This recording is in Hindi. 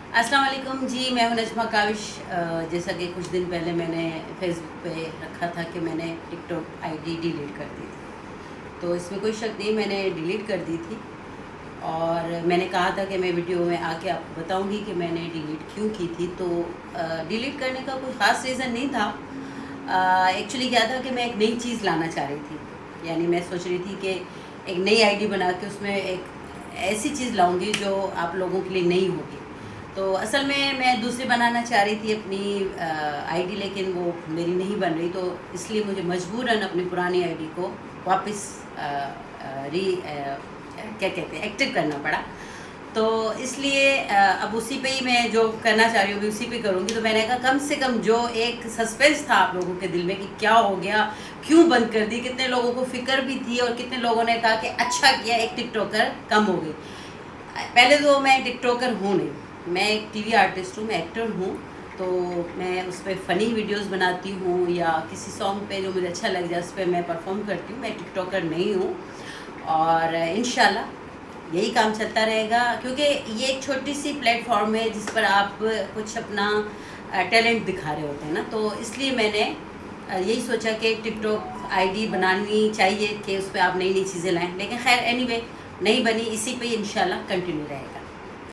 अस्सलाम वालेकुम जी, मैं हूं नजमा काविश। जैसा कि कुछ दिन पहले मैंने फेसबुक पे रखा था कि मैंने टिकटॉक आईडी डिलीट कर दी थी, तो इसमें कोई शक नहीं, मैंने डिलीट कर दी थी। और मैंने कहा था कि मैं वीडियो में आके आपको बताऊंगी कि मैंने डिलीट क्यों की थी। तो डिलीट करने का कोई ख़ास रीज़न नहीं था। एक्चुअली क्या था कि मैं एक नई चीज़ लाना चाह रही थी, यानी मैं सोच रही थी कि एक नई आईडी बना के उसमें एक ऐसी चीज़ लाऊंगी जो आप लोगों के लिए नई होगी। तो असल में मैं दूसरी बनाना चाह रही थी अपनी आईडी, लेकिन वो मेरी नहीं बन रही, तो इसलिए मुझे मजबूरन अपनी पुरानी आईडी को वापस क्या कहते हैं, एक्टिव करना पड़ा। तो इसलिए अब उसी पे ही मैं जो करना चाह रही हूँ उसी पे करूँगी। तो मैंने कहा कम से कम जो एक सस्पेंस था आप लोगों के दिल में कि क्या हो गया, क्यों बंद कर दी, कितने लोगों को फिक्र भी थी और कितने लोगों ने कहा कि अच्छा किया, एक टिकटॉकर कम हो गई। पहले तो मैं टिकटॉकर हूँ नहीं, मैं एक टीवी आर्टिस्ट हूँ, मैं एक्टर हूँ। तो मैं उस पर फ़नी वीडियोस बनाती हूँ या किसी सॉन्ग पे जो मुझे अच्छा लग जाए उस पर मैं परफॉर्म करती हूँ। मैं टिकटॉकर नहीं हूँ और इंशाल्लाह यही काम चलता रहेगा, क्योंकि ये एक छोटी सी प्लेटफॉर्म है जिस पर आप कुछ अपना टैलेंट दिखा रहे होते हैं ना। तो इसलिए मैंने यही सोचा कि टिकटॉक आईडी बनानी चाहिए कि उस पर आप नई नई चीज़ें लाएँ। लेकिन खैर एनीवे नहीं बनी, इसी पे इंशाल्लाह कंटिन्यू रहेगा।